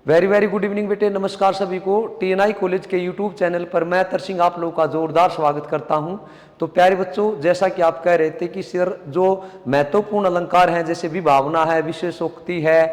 Very very good evening बेटे, नमस्कार सभी को। टीएनआई कॉलेज के यूट्यूब चैनल पर मैं तरसिंह आप लोगों का जोरदार स्वागत करता हूं। तो प्यारे बच्चों, जैसा कि आप कह रहे थे कि सर जो महत्वपूर्ण अलंकार हैं जैसे विभावना है, विशेषोक्ति है,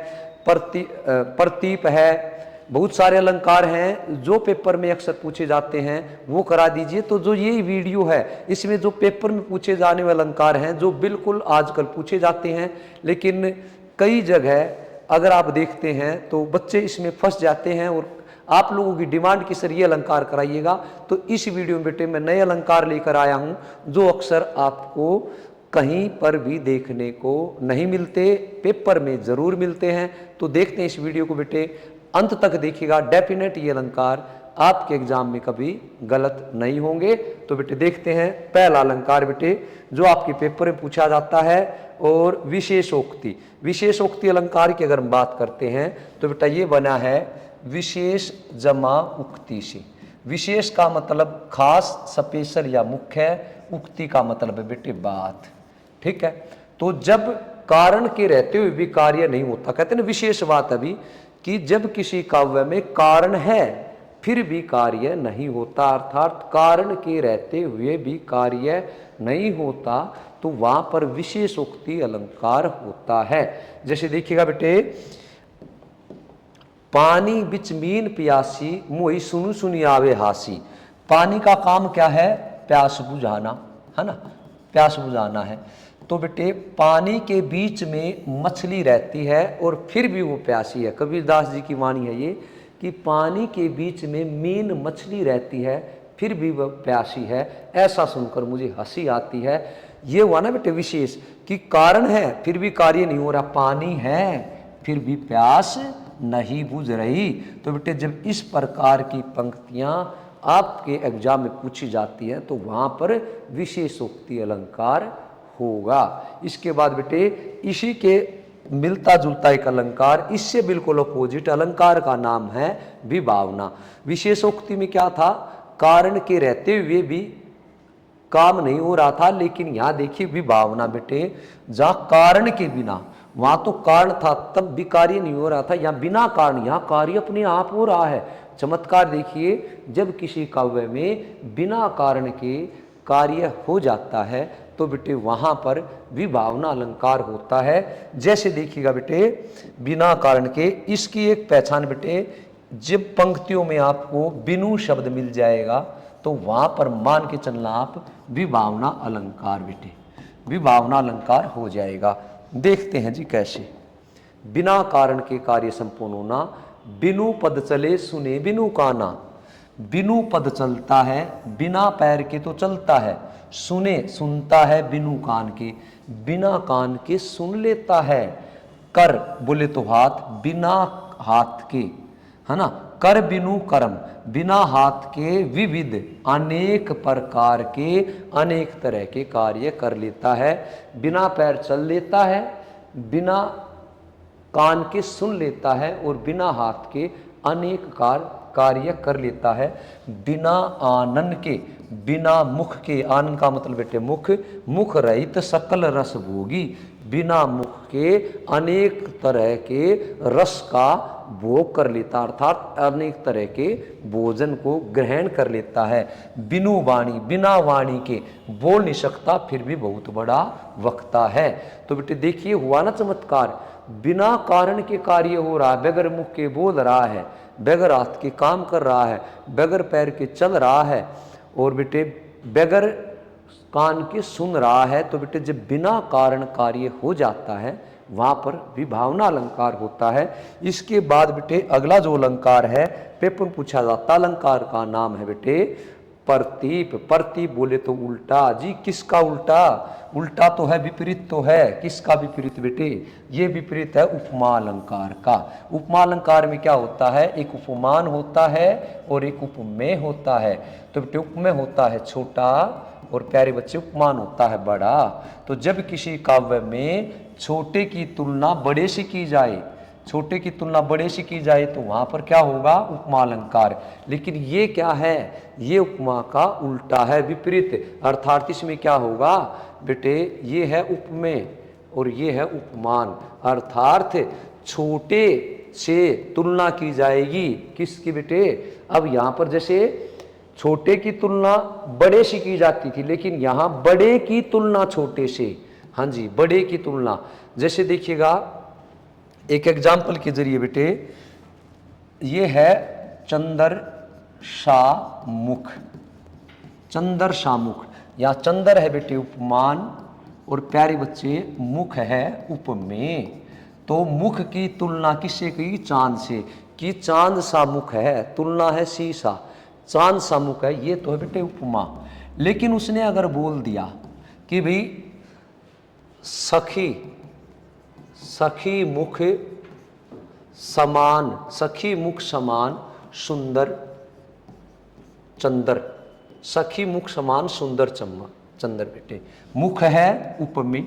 प्रतीप है, बहुत सारे अलंकार हैं जो पेपर में अक्सर पूछे जाते हैं, वो करा दीजिए। तो जो ये वीडियो है इसमें जो पेपर में पूछे जाने वाले अलंकार हैं जो बिल्कुल आजकल पूछे जाते हैं, लेकिन कई जगह अगर आप देखते हैं तो बच्चे इसमें फंस जाते हैं और आप लोगों की डिमांड की सर ये अलंकार कराइएगा। तो इस वीडियो में बेटे मैं नए अलंकार लेकर आया हूं जो अक्सर आपको कहीं पर भी देखने को नहीं मिलते, पेपर में जरूर मिलते हैं। तो देखते हैं इस वीडियो को बेटे, अंत तक देखिएगा, डेफिनेट ये अलंकार आपके एग्जाम में कभी गलत नहीं होंगे। तो बेटे देखते हैं पहला अलंकार बेटे जो आपके पेपर में पूछा जाता है, और विशेषोक्ति। विशेषोक्ति अलंकार की अगर हम बात करते हैं तो बेटा ये बना है विशेष जमा उक्ति से। विशेष का मतलब खास, स्पेशल या मुख्य, उक्ति का मतलब है बेटे बात। ठीक है, तो जब कारण के रहते हुए भी कार्य नहीं होता, कहते हैं ना विशेष बात अभी, कि जब किसी काव्य में कारण है फिर भी कार्य नहीं होता, अर्थात कारण के रहते हुए भी कार्य नहीं होता, तो वहां पर विशेषोक्ति अलंकार होता है। जैसे देखिएगा बेटे, पानी बिच मीन प्यासी मोई सुनु सुनी आवे हासी। पानी का काम क्या है? प्यास बुझाना, है ना, प्यास बुझाना है। तो बेटे पानी के बीच में मछली रहती है और फिर भी वो प्यासी है। कबीरदास जी की वाणी है ये कि पानी के बीच में मीन मछली रहती है फिर भी वह प्यासी है, ऐसा सुनकर मुझे हंसी आती है। ये हुआ ना बेटे विशेष, कि कारण है फिर भी कार्य नहीं हो रहा, पानी है फिर भी प्यास नहीं बुझ रही। तो बेटे जब इस प्रकार की पंक्तियां आपके एग्जाम में पूछी जाती हैं तो वहां पर विशेषोक्ति अलंकार होगा। इसके बाद बेटे इसी के मिलता जुलता एक अलंकार, इससे बिल्कुल अपोजिट अलंकार का नाम है विभावना। विशेषोक्ति में क्या था? कारण के रहते हुए भी काम नहीं हो रहा था, लेकिन यहां देखिए विभावना बेटे, जहां कारण के बिना, वहां तो कारण था तब भी कार्य नहीं हो रहा था, यहां बिना कारण यहां कार्य अपने आप हो रहा है। चमत्कार देखिए, जब किसी काव्य में बिना कारण के कार्य हो जाता है तो बेटे वहां पर विभावना अलंकार होता है। जैसे देखिएगा बेटे, बिना कारण के, इसकी एक पहचान बेटे, जब पंक्तियों में आपको बिनु शब्द मिल जाएगा तो वहां पर मान के चलना आप विभावना अलंकार बेटे, विभावना अलंकार हो जाएगा। देखते हैं जी कैसे। बिना कारण के कार्य संपूर्ण होना, बिनु पद चले सुने बिनु काना। बिनु पद चलता है, बिना पैर के तो चलता है, सुने सुनता है बिनु कान के, बिना कान के सुन लेता है। कर बोले तो हाथ, बिना हाथ के, है ना, कर बिनु कर्म, बिना हाथ के विविध अनेक प्रकार के, अनेक तरह के कार्य कर लेता है। बिना पैर चल लेता है, बिना कान के सुन लेता है और बिना हाथ के अनेक कार्य कर लेता है। बिना आनन के, बिना मुख के, आनन का मतलब बेटे मुख, मुख रहित सकल रस भोगी, बिना मुख के अनेक तरह के रस का भोग कर लेता, अर्थात अनेक तरह के भोजन को ग्रहण कर लेता है। बिनु वाणी, बिना वाणी के बोल नहीं सकता फिर भी बहुत बड़ा वक्ता है। तो बेटे देखिए हुआ ना चमत्कार, बिना कारण के कार्य हो रहा है, बगैर मुख के बोल रहा है, बगैर हाथ के काम कर रहा है, बगैर पैर के चल रहा है, और बेटे बगैर कान के सुन रहा है। तो बेटे जब बिना कारण कार्य हो जाता है वहां पर विभावना अलंकार होता है। इसके बाद बेटे अगला जो अलंकार है पेपर पूछा जाता, अलंकार का नाम है बेटे प्रतीप। प्रतीप बोले तो उल्टा जी, किसका उल्टा? उल्टा तो है, विपरीत तो है। किसका विपरीत बेटे? ये विपरीत है उपमा अलंकार का। उपमा अलंकार में क्या होता है? एक उपमान होता है और एक उपमेय होता है। तो बेटे उपमेय होता है छोटा और प्यारे बच्चे उपमान होता है बड़ा। तो जब किसी काव्य में छोटे की तुलना बड़े से की जाए, छोटे की तुलना बड़े से की जाए तो वहां पर क्या होगा? उपमा अलंकार। लेकिन ये क्या है? ये उपमा का उल्टा है, विपरीत, अर्थात इसमें क्या होगा बेटे? ये है उपमेय और ये है उपमान, अर्थात छोटे से तुलना की जाएगी। किसकी बेटे? अब यहां पर जैसे छोटे की तुलना बड़े से की जाती थी, लेकिन यहां बड़े की तुलना छोटे से, हाँ जी, बड़े की तुलना। जैसे देखिएगा एक एग्जाम्पल के जरिए बेटे, ये है चंदर शामुख। चंदर शामुख, या चंदर है बेटे उपमान और प्यारे बच्चे मुख है उपमेय। तो मुख की तुलना किससे की? चांद से, कि चांद सा मुख है, तुलना है शीशा, चांद सा मुख है, ये तो है बेटे उपमा। लेकिन उसने अगर बोल दिया कि भाई सखी, सखी मुख समान, सखी मुख समान सुंदर चंदर, सखी मुख समान सुंदर चंदर बेटे, मुख है उपमेय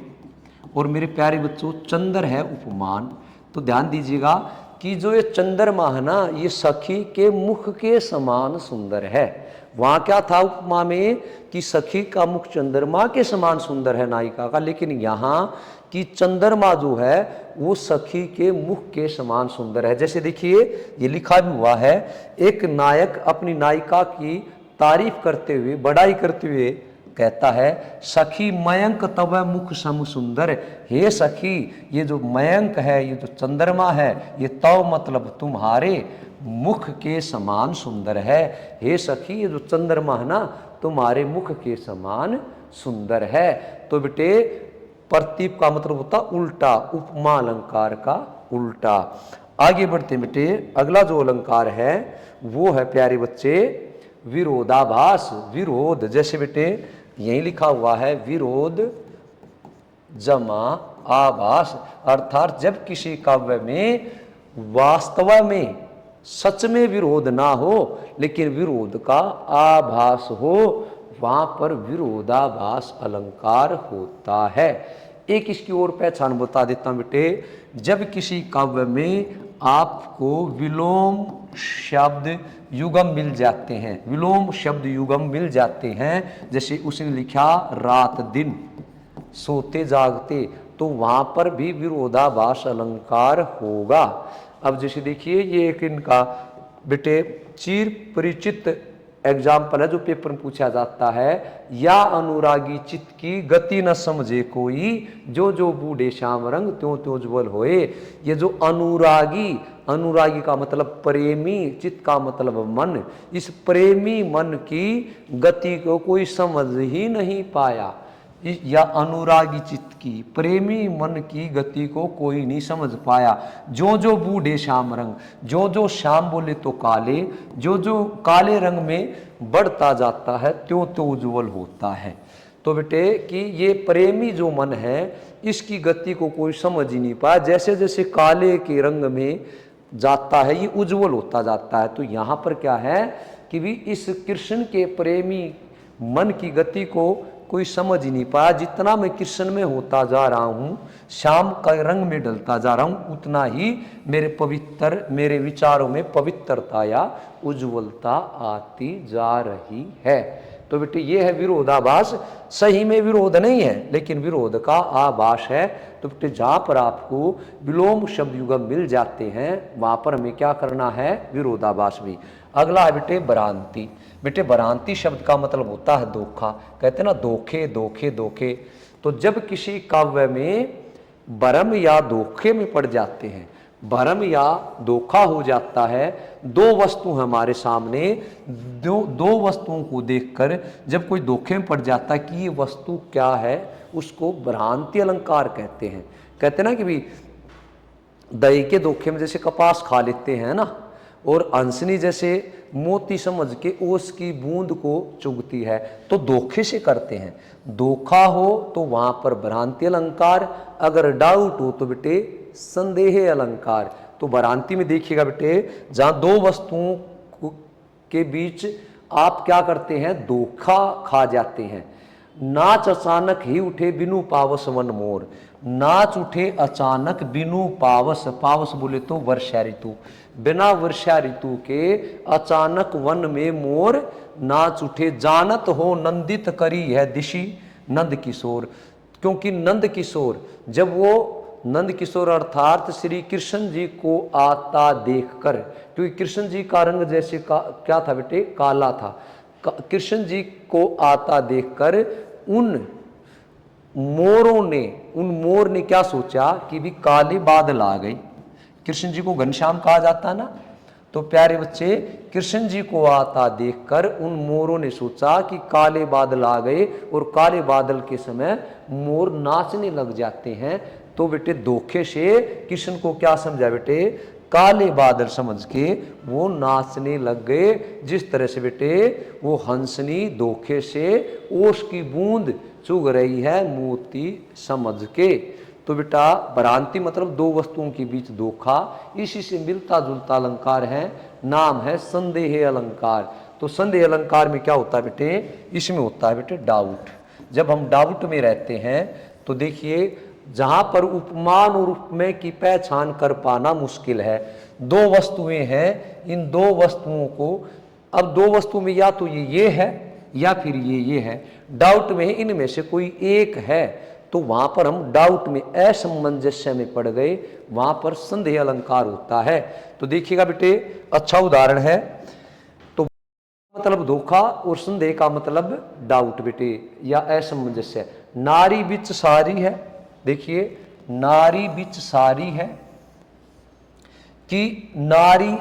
और मेरे प्यारे बच्चों चंदर है उपमान। तो ध्यान दीजिएगा कि जो ये चंद्रमा है ना, ये सखी के मुख के समान सुंदर है। वहां क्या था उपमा में कि सखी का मुख चंद्रमा के समान सुंदर है नायिका का, लेकिन यहाँ कि चंद्रमा जो है वो सखी के मुख के समान सुंदर है। जैसे देखिए ये लिखा भी हुआ है, एक नायक अपनी नायिका की तारीफ करते हुए, बड़ाई करते हुए कहता है, सखी मयंक तब मुख सम सुंदर। हे सखी, ये जो मयंक है, ये जो चंद्रमा है, ये तव मतलब तुम्हारे मुख के समान सुंदर है। हे सखी, ये जो चंद्रमा है ना, तुम्हारे मुख के समान सुंदर है। तो बेटे प्रतीप का मतलब होता उल्टा, उपमा अलंकार का उल्टा। आगे बढ़ते बेटे, अगला जो अलंकार है वो है प्यारे बच्चे विरोधाभास। विरोध, जैसे बेटे यही लिखा हुआ है विरोध जमा आभास, अर्थात जब किसी काव्य में वास्तव में सच में विरोध ना हो लेकिन विरोध का आभास हो, वहां पर विरोधाभास अलंकार होता है। एक इसकी और पहचान बता देता हूं बेटे, जब किसी काव्य में आपको विलोम शब्द युगम मिल जाते हैं, विलोम शब्द युगम मिल जाते हैं, जैसे उसने लिखा रात दिन सोते जागते, तो वहां पर भी विरोधाभास अलंकार होगा। अब जैसे देखिए ये एक इनका बेटे चिर परिचित एग्जाम्पल है जो पेपर में पूछा जाता है, या अनुरागी चित्त की गति न समझे कोई, जो जो बूढ़े श्याम रंग त्यों त्यों उज्ज्वल होए। ये जो अनुरागी, अनुरागी का मतलब प्रेमी, चित्त का मतलब मन, इस प्रेमी मन की गति को कोई समझ ही नहीं पाया, या अनुरागी चित्त की प्रेमी मन की गति को कोई नहीं समझ पाया। जो जो बूढ़े श्याम रंग, जो जो श्याम बोले तो काले, जो जो काले रंग में बढ़ता जाता है त्यों त्यों उज्ज्वल होता है। तो बेटे कि ये प्रेमी जो मन है इसकी गति को कोई समझ ही नहीं पाया, जैसे जैसे काले के रंग में जाता है ये उज्ज्वल होता जाता है। तो यहाँ पर क्या है कि भी इस कृष्ण के प्रेमी मन की गति को कोई समझ ही नहीं पाया। जितना मैं कृष्ण में होता जा रहा हूँ, श्याम का रंग में ढलता जा रहा हूँ, उतना ही मेरे विचारों में पवित्रता या उज्ज्वलता आती जा रही है। तो बेटे ये है विरोधाभास। सही में विरोध नहीं है लेकिन विरोध का आभास है। तो बेटे जहाँ पर आपको विलोम शब्द युगम मिल जाते हैं वहाँ पर हमें क्या करना है? विरोधाभास भी। अगला है बेटे भ्रांति। बेटे भ्रांति शब्द का मतलब होता है धोखा। कहते हैं ना धोखे धोखे धोखे। तो जब किसी काव्य में भ्रम या धोखे में पड़ जाते हैं, भ्रम या धोखा हो जाता है, दो वस्तु हमारे सामने, दो वस्तुओं को देखकर जब कोई धोखे में पड़ जाता है कि ये वस्तु क्या है, उसको भ्रांति अलंकार कहते हैं। कहते हैं ना कि भी दही के धोखे में जैसे कपास खा लेते हैं ना, और हंसनी जैसे मोती समझ के ओस की बूंद को चुगती है, तो धोखे से करते हैं। धोखा हो तो वहां पर भ्रांति अलंकार, अगर डाउट हो तो बेटे संदेह अलंकार। तो भ्रांति में देखिएगा बेटे, जहां दो वस्तुओं के बीच आप क्या करते हैं? धोखा खा जाते हैं। नाच अचानक ही उठे बिनु पावस वन मोर। नाच उठे अचानक बिनु पावस, पावस बोले तो वर्षा ऋतु, बिना वर्षा ऋतु के अचानक वन में मोर नाच उठे। जानत हो नंदित करी है दिशि नंद किशोर, क्योंकि नंद किशोर जब वो नंद किशोर अर्थात श्री कृष्ण जी को आता देखकर, क्योंकि कृष्ण जी का रंग जैसे क्या था बेटे, काला था। कृष्ण जी को आता देखकर उन मोर ने क्या सोचा कि भी काले बादल आ गए। कृष्ण जी को घनश्याम कहा जाता ना, तो प्यारे बच्चे कृष्ण जी को आता देखकर उन मोरों ने सोचा कि काले बादल आ गए, और काले बादल के समय मोर नाचने लग जाते हैं। तो बेटे धोखे से कृष्ण को क्या समझा बेटे, काले बादल समझ के वो नाचने लग गए। जिस तरह से बेटे वो हंसनी धोखे से ओस की बूंद चुग रही है मोती समझ के। तो बेटा भ्रांति मतलब दो वस्तुओं के बीच धोखा, इसी से मिलता जुलता अलंकार है, नाम है संदेह अलंकार। तो संदेह अलंकार में क्या होता है बेटे, इसमें होता है बेटे डाउट। जब हम डाउट में रहते हैं तो देखिए जहां पर उपमान और उपमेय की पहचान कर पाना मुश्किल है। दो वस्तुएं हैं, इन दो वस्तुओं को, अब दो वस्तु में या तो ये है या फिर ये है, डाउट में इनमें से कोई एक है, तो वहां पर हम डाउट में असमंजस्य में पड़ गए, वहां पर संदेह अलंकार होता है। तो देखिएगा बेटे अच्छा उदाहरण है, तो मतलब धोखा और संदेह का मतलब डाउट बेटे या असमंजस्य। नारी बिच सारी है, देखिए नारी बिच सारी है कि नारी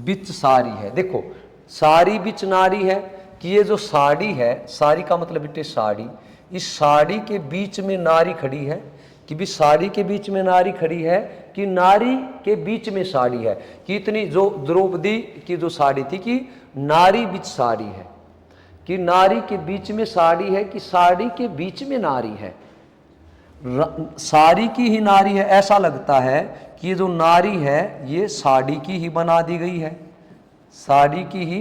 बिच सारी है। देखो सारी बिच नारी है कि ये जो साड़ी है, साड़ी का मतलब बेटे साड़ी, इस साड़ी के बीच में नारी खड़ी है, कि भी साड़ी के बीच में नारी खड़ी है कि नारी के बीच में साड़ी है, कि इतनी जो द्रौपदी की जो साड़ी थी कि नारी बिच साड़ी है, कि नारी के बीच में साड़ी है कि साड़ी के बीच में नारी है। साड़ी की ही नारी है, ऐसा लगता है कि ये जो नारी है ये साड़ी की ही बना दी गई है, साड़ी की ही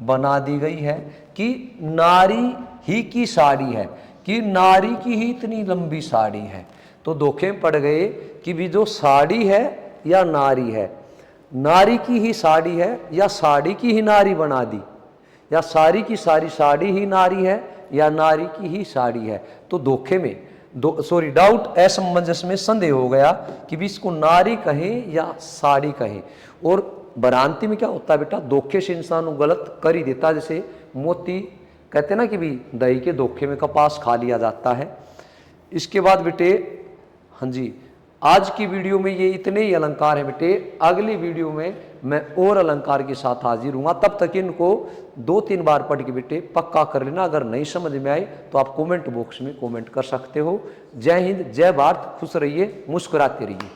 बना दी गई है, कि नारी ही की साड़ी है, कि नारी की ही इतनी लंबी साड़ी है। तो धोखे में पड़ गए कि भी जो साड़ी है या नारी है, नारी की ही साड़ी है या साड़ी की ही नारी बना दी, या सारी की सारी साड़ी ही नारी है या नारी की ही साड़ी है। तो धोखे में डाउट असमंजस में संदेह हो गया कि भी इसको नारी कहें या साड़ी कहें। और भ्रांति में क्या होता है बेटा, धोखे से इंसान गलत कर ही देता। जैसे मोती कहते हैं ना कि भी दही के धोखे में कपास खा लिया जाता है। इसके बाद बेटे हाँ जी, आज की वीडियो में ये इतने ही अलंकार हैं बेटे, अगली वीडियो में मैं और अलंकार के साथ हाजिर हूँगा। तब तक इनको 2-3 बार पढ़ के बेटे पक्का कर लेना। अगर नहीं समझ में आए तो आप कमेंट बॉक्स में कमेंट कर सकते हो। जय हिंद, जय भारत, खुश रहिए, मुस्कुराते रहिए।